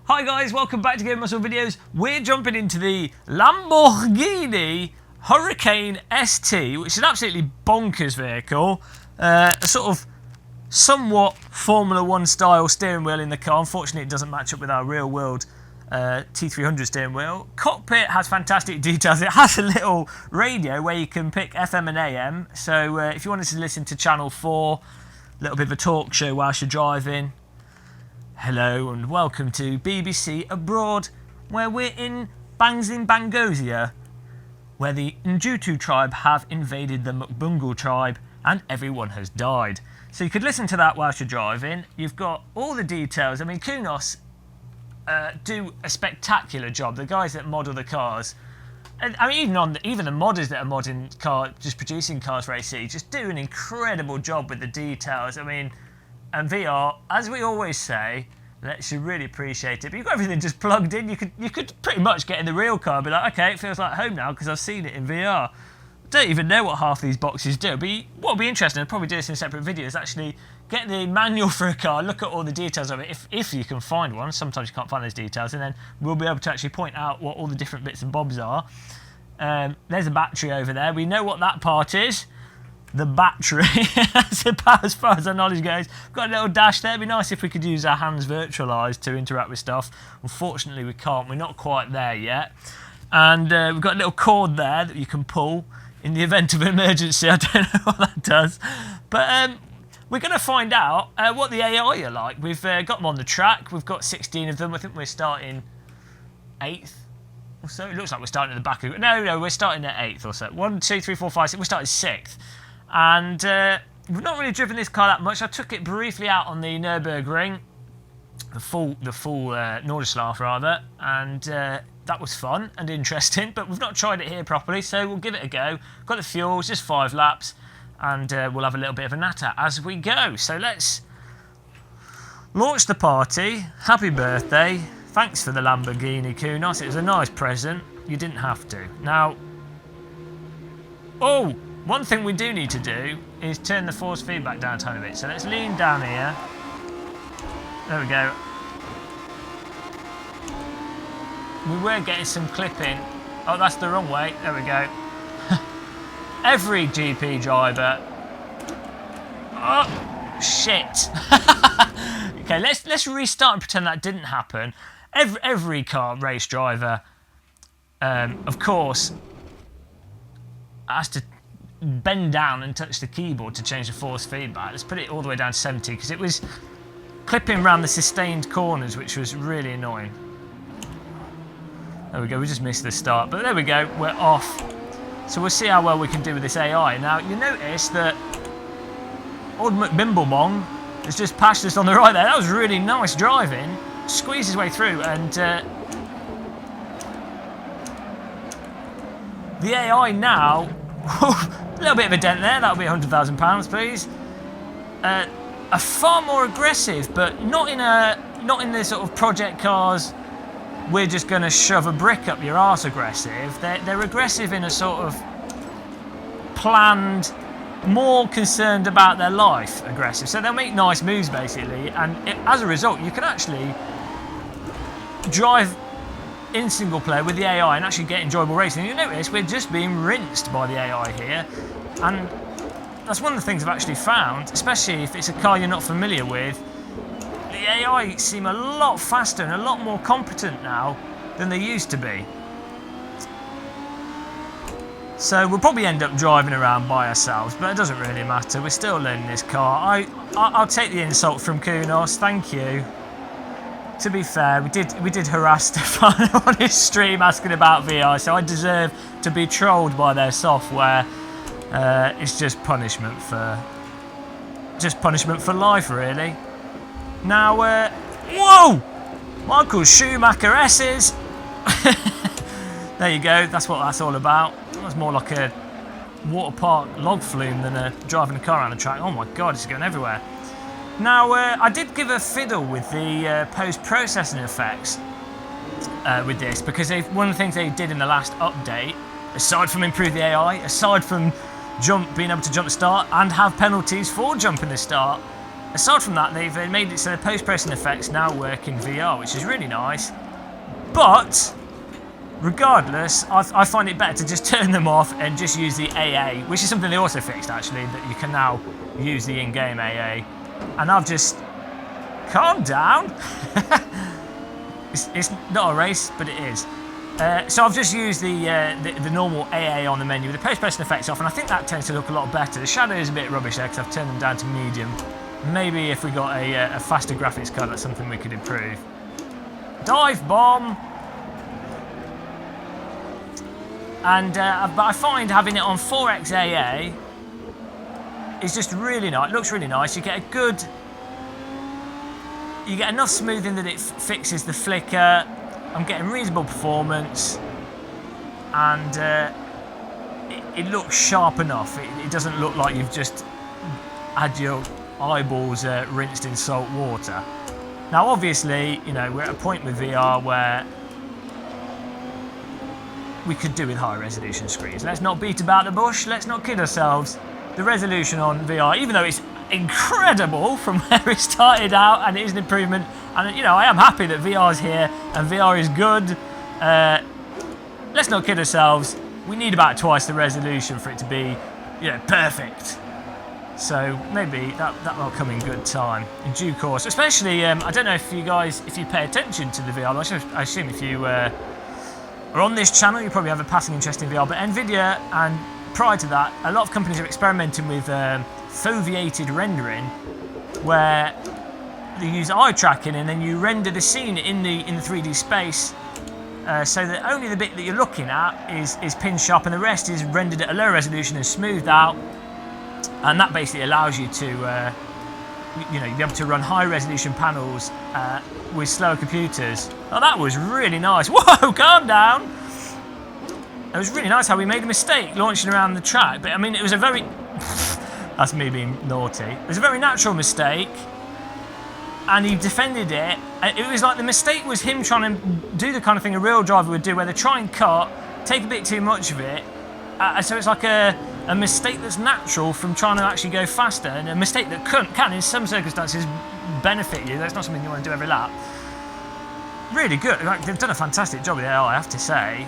Hi guys, welcome back to Game Muscle Videos. We're jumping into the Lamborghini Hurricane ST, which is an absolutely bonkers vehicle. A sort of somewhat Formula 1 style steering wheel in the car. Unfortunately, it doesn't match up with our real world T300 steering wheel. Cockpit has fantastic details. It has a little radio where you can pick FM and AM. So if you wanted to listen to Channel 4, a little bit of a talk show whilst you're driving. Hello and welcome to BBC Abroad, where we're in Bangsin' where the Njutu tribe have invaded the Mukbungu tribe and everyone has died. So you could listen to that whilst you're driving. You've got all the details. I mean, KUNOS do a spectacular job. The guys that model the cars, and I mean, even the modders that are modding just producing cars for AC, just do an incredible job with the details. I mean, and VR, as we always say, lets you really appreciate it. But you've got everything just plugged in. You could pretty much get in the real car and be like, okay, it feels like home now because I've seen it in VR. I don't even know what half these boxes do. But what would be interesting, I'll probably do this in separate videos, actually get the manual for a car, look at all the details of it, if you can find one. Sometimes you can't find those details, and then we'll be able to actually point out what all the different bits and bobs are. There's a battery over there. We know what that part is. The battery. That's about as far as our knowledge goes. We've got a little dash there. It'd be nice if we could use our hands virtualised to interact with stuff. Unfortunately, we can't. We're not quite there yet. And we've got a little cord there that you can pull in the event of an emergency. I don't know what that does. But we're going to find out what the AI are like. We've got them on the track. We've got 16 of them. I think we're starting 8th. Or so. It looks like we're starting at the back of it. No, we're starting at 8th or so. 1, 2, 3, 4, 5, 6. We're starting 6th. And we've not really driven this car that much. I took it briefly out on the Nürburgring, the full Nordschleife rather, and that was fun and interesting. But we've not tried it here properly, so we'll give it a go. Got the fuel, just 5 laps, and we'll have a little bit of a natter as we go. So let's launch the party. Happy birthday! Thanks for the Lamborghini, KUNOS. It was a nice present. You didn't have to. Now, oh. One thing we do need to do is turn the force feedback down a tiny bit. So let's lean down here. There we go. We were getting some clipping. Oh, that's the wrong way. There we go. Every GP driver. Oh, shit. Okay, let's restart and pretend that didn't happen. Every car race driver, of course, has to bend down and touch the keyboard to change the force feedback. Let's put it all the way down to 70 because it was clipping around the sustained corners, which was really annoying. There we go, we just missed the start, but there we go, we're off. So we'll see how well we can do with this AI. Now, you notice that old McBimblebong has just passed us on the right there. That was really nice driving. Squeezed his way through, and the AI now, a little bit of a dent there, that'll be £100,000 please. Are far more aggressive, but not in the sort of project cars, we're just going to shove a brick up your arse aggressive. They're aggressive in a sort of planned, more concerned about their life aggressive. So they'll make nice moves basically, and as a result you can actually drive in single player with the AI and actually get enjoyable racing. You notice we're just being rinsed by the AI here, and that's one of the things I've actually found, especially if it's a car you're not familiar with. The AI seem a lot faster and a lot more competent now than they used to be. So we'll probably end up driving around by ourselves, but it doesn't really matter. We're still learning this car. I'll take the insult from KUNOS. Thank you. To be fair, we did harass Stefan on his stream asking about VR, so I deserve to be trolled by their software. It's just punishment for life, really. Now, whoa! Michael Schumacher S's. There you go. That's what that's all about. That's more like a water park log flume than driving a car around the track. Oh my God, it's going everywhere. Now, I did give a fiddle with the post-processing effects with this, because one of the things they did in the last update, aside from improve the AI, aside from being able to jump the start and have penalties for jumping the start, aside from that, they've made it so the post-processing effects now work in VR, which is really nice. But regardless, I find it better to just turn them off and just use the AA, which is something they also fixed actually, that you can now use the in-game AA. And I've just... Calm down! It's not a race, but it is. So I've just used the normal AA on the menu with the post-processing effects off, and I think that tends to look a lot better. The shadow is a bit rubbish there because I've turned them down to medium. Maybe if we got a faster graphics card, that's something we could improve. Dive bomb! And but I find having it on 4x AA is just really nice. It looks really nice. You get enough smoothing that it fixes the flicker. I'm getting reasonable performance, and it looks sharp enough. It doesn't look like you've just had your eyeballs rinsed in salt water. Now, obviously, you know, we're at a point with VR where we could do with high resolution screens. Let's not beat about the bush. Let's not kid ourselves. The resolution on VR, even though it's incredible from where it started out, and it is an improvement, and you know, I am happy that VR is here and VR is good. Let's not kid ourselves. We need about twice the resolution for it to be, you know, perfect. So maybe that will come in good time, in due course. Especially, I don't know if you guys, if you pay attention to the VR. I assume if you are on this channel, you probably have a passing interest in VR. But Nvidia, and prior to that, a lot of companies are experimenting with foveated rendering, where they use eye tracking and then you render the scene in the 3D space, so that only the bit that you're looking at is pin sharp and the rest is rendered at a low resolution and smoothed out. And that basically allows you to, you know, be able to run high resolution panels with slower computers. Oh, that was really nice. Whoa, calm down. It was really nice how we made a mistake launching around the track. But I mean, it was a very... That's me being naughty. It was a very natural mistake. And he defended it. It was like the mistake was him trying to do the kind of thing a real driver would do, where they try and cut, take a bit too much of it. So it's like a mistake that's natural from trying to actually go faster, and a mistake that can in some circumstances benefit you. That's not something you want to do every lap. Really good. Like, they've done a fantastic job with the AI, I have to say.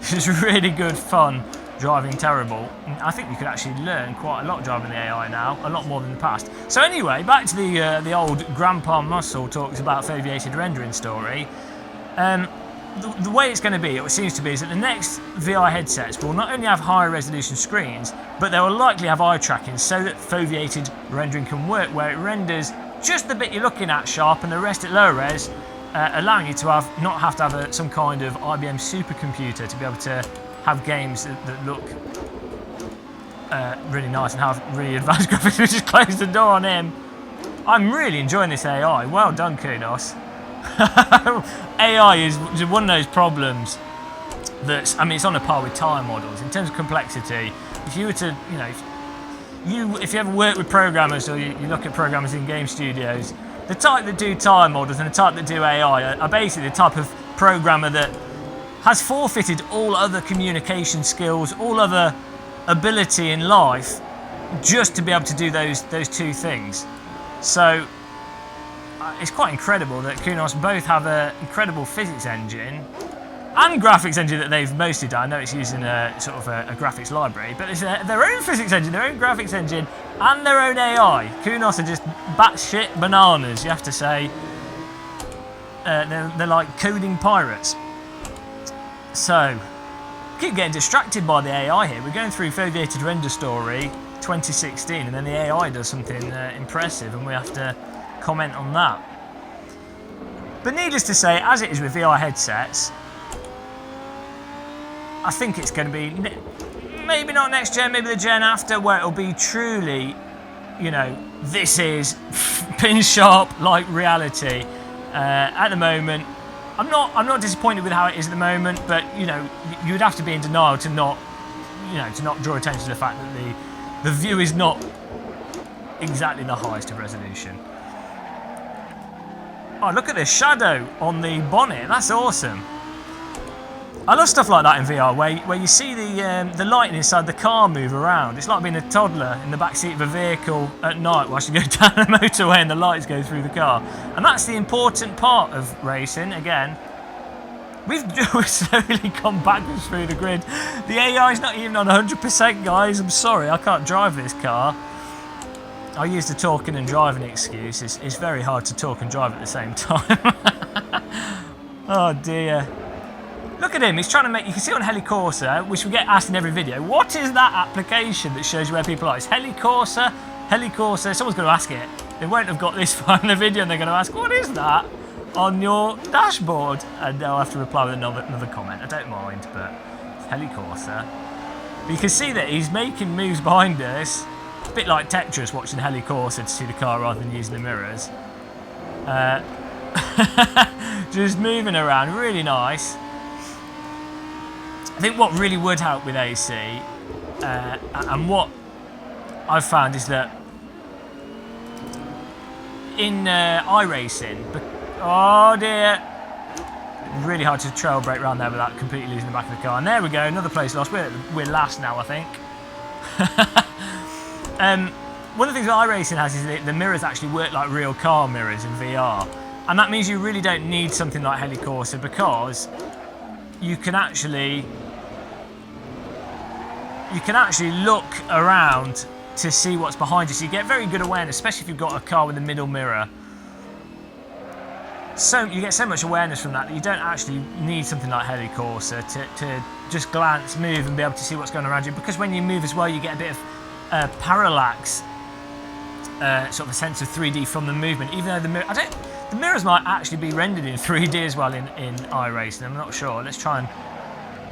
It's really good fun driving terrible. I think you could actually learn quite a lot driving the AI now, a lot more than the past. So anyway, back to the old Grandpa Muscle talks about foveated rendering story. The way it's going to be, it seems to be, is that the next VR headsets will not only have higher resolution screens, but they will likely have eye tracking so that foveated rendering can work, where it renders just the bit you're looking at sharp and the rest at low res, allowing you to not have to have some kind of IBM supercomputer to be able to have games that look really nice and have really advanced graphics. We just closed the door on him. I'm really enjoying this AI. Well done, Kunos. AI is one of those problems that's, I mean, it's on a par with tire models in terms of complexity. If you were to, you know, if you ever work with programmers, or you look at programmers in game studios, the type that do tire models and the type that do AI are basically the type of programmer that has forfeited all other communication skills, all other ability in life, just to be able to do those two things. So it's quite incredible that Kunos both have an incredible physics engine and graphics engine that they've mostly done. I know it's using a sort of a graphics library, but it's their own physics engine, their own graphics engine, and their own AI. Kunos are just batshit bananas, you have to say. They're like coding pirates. So, keep getting distracted by the AI here. We're going through foveated render story 2016, and then the AI does something impressive, and we have to comment on that. But needless to say, as it is with VR headsets, I think it's going to be, maybe not next gen, maybe the gen after, where it'll be truly, you know, this is pin sharp like reality. At the moment, I'm not disappointed with how it is at the moment, but you know, you would have to be in denial to not draw attention to the fact that the view is not exactly the highest of resolution. Oh, look at this shadow on the bonnet. That's awesome. I love stuff like that in VR, where you see the lighting inside the car move around. It's like being a toddler in the backseat of a vehicle at night whilst you go down the motorway and the lights go through the car. And that's the important part of racing. Again, we've slowly gone backwards through the grid. The AI is not even on 100%, guys. I'm sorry, I can't drive this car. I use the talking and driving excuse. It's very hard to talk and drive at the same time. Oh dear. Look at him, he's trying to make, you can see on Assetto Corsa, which we get asked in every video, what is that application that shows you where people are? It's Assetto Corsa, someone's going to ask it. They won't have got this far in the video and they're going to ask, what is that on your dashboard? And I'll have to reply with another comment, I don't mind, but it's Assetto Corsa. But you can see that he's making moves behind us, a bit like Tetris watching Assetto Corsa to see the car rather than using the mirrors. Just moving around, really nice. I think what really would help with AC, and what I've found is that in iRacing, oh dear, really hard to trail brake around there without completely losing the back of the car. And there we go, another place lost. We're last now, I think. One of the things that iRacing has is that the mirrors actually work like real car mirrors in VR, and that means you really don't need something like Assetto Corsa because you can actually look around to see what's behind you, so you get very good awareness, especially if you've got a car with a middle mirror. So you get so much awareness from that you don't actually need something like Assetto Corsa to just glance, move and be able to see what's going on around you, because when you move as well you get a bit of parallax, sort of a sense of 3D from the movement, even though the mirrors might actually be rendered in 3D as well in iRacing. I'm not sure. Let's try and...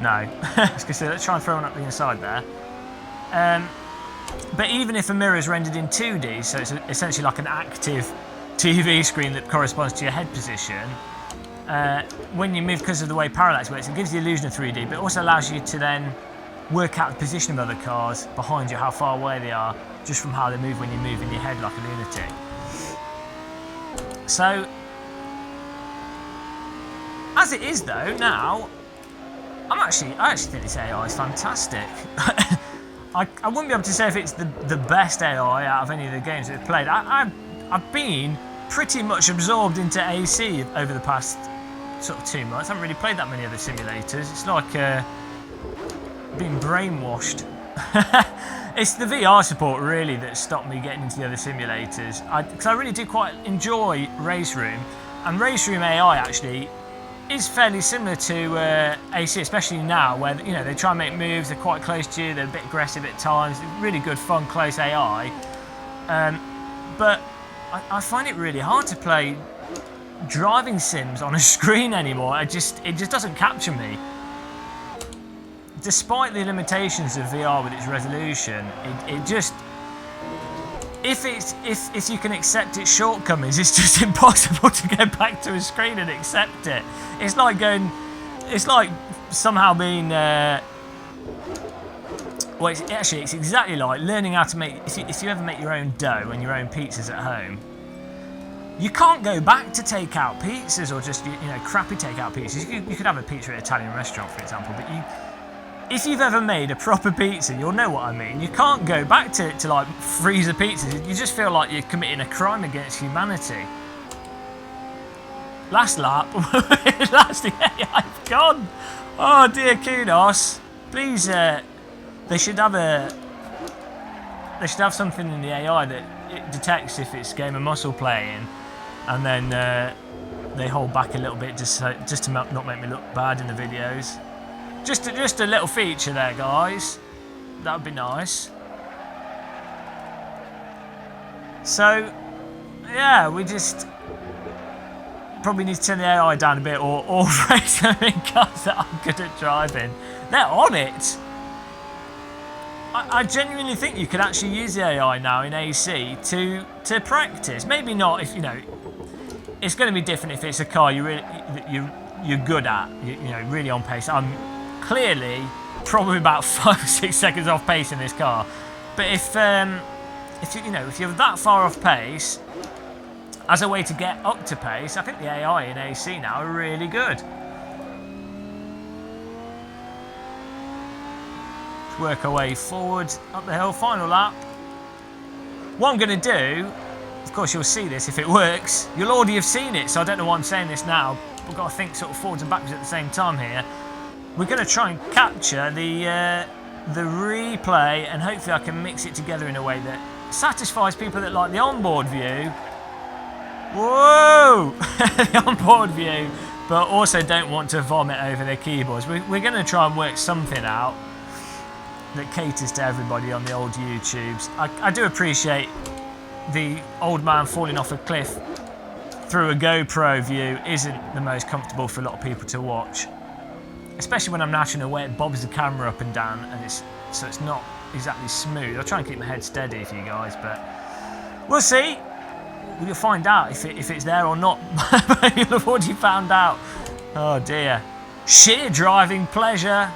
No. Let's try and throw one up the inside there. But even if a mirror is rendered in 2D, so it's essentially like an active TV screen that corresponds to your head position, when you move, because of the way parallax works, it gives the illusion of 3D, but it also allows you to then work out the position of other cars behind you, how far away they are, just from how they move when you move in your head like a lunatic. So, as it is though, now, I actually think this AI is fantastic. I wouldn't be able to say if it's the best AI out of any of the games that I've played. I've been pretty much absorbed into AC over the past sort of 2 months. I haven't really played that many other simulators. It's like being brainwashed. It's the VR support really that stopped me getting into the other simulators. Because I really do quite enjoy Race Room, and Race Room AI actually is fairly similar to AC, especially now where they try and make moves. They're quite close to you. They're a bit aggressive at times. Really good, fun, close AI. But I find it really hard to play driving sims on a screen anymore. It just doesn't capture me. Despite the limitations of VR with its resolution, it just, if you can accept its shortcomings, it's just impossible to go back to a screen and accept it. It's like somehow being, well, it's exactly like learning how to make, if you ever make your own dough and your own pizzas at home, you can't go back to take-out pizzas or just, crappy take-out pizzas. You could have a pizza at an Italian restaurant, for example, but if you've ever made a proper pizza, you'll know what I mean. You can't go back to like freezer pizzas. You just feel like you're committing a crime against humanity. Last lap. Last I've gone. Oh dear, Kunos. Please, they should have something in the AI that it detects if it's game of muscle playing, and then they hold back a little bit just to not make me look bad in the videos. Just a little feature there, guys. That would be nice. So, yeah, we just probably need to turn the AI down a bit or race them in cars that I'm good at driving. They're on it. I genuinely think you could actually use the AI now in AC to practice. Maybe not if, it's going to be different if it's a car you're good at, really on pace. I'm clearly probably about 5 or 6 seconds off pace in this car, but if you're that far off pace, as a way to get up to pace, I think the AI in AC now are really good. Let's work our way forward up the hill, final lap. What I'm going to do, of course you'll see this if it works, you'll already have seen it, so I don't know why I'm saying this now. We've got to think sort of forwards and backwards at the same time here. We're going to try and capture the replay, and hopefully I can mix it together in a way that satisfies people that like the onboard view. Whoa! The onboard view, but also don't want to vomit over their keyboards. We're going to try and work something out that caters to everybody on the old YouTubes. I do appreciate the old man falling off a cliff through a GoPro view isn't the most comfortable for a lot of people to watch, especially when I'm naturally aware it bobs the camera up and down, and it's not exactly smooth. I'll try and keep my head steady for you guys, but we'll see. You'll find out if it's there or not. You'll have already found out. Oh dear. Sheer driving pleasure.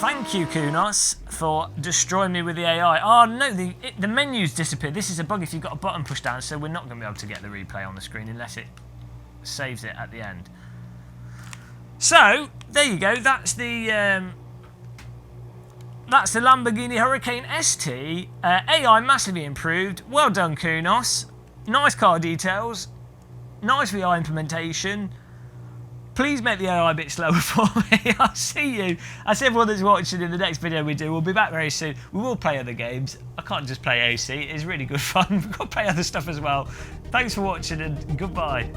Thank you, Kunos, for destroying me with the AI. Oh no, the menu's disappeared. This is a bug if you've got a button pushed down, so we're not going to be able to get the replay on the screen unless it saves it at the end. So, there you go. That's the Lamborghini Hurricane ST. AI massively improved. Well done, Kunos. Nice car details. Nice VI implementation. Please make the AI a bit slower for me. I'll see you. I see everyone that's watching in the next video we do. We'll be back very soon. We will play other games. I can't just play OC. It's really good fun. We've got to play other stuff as well. Thanks for watching and goodbye.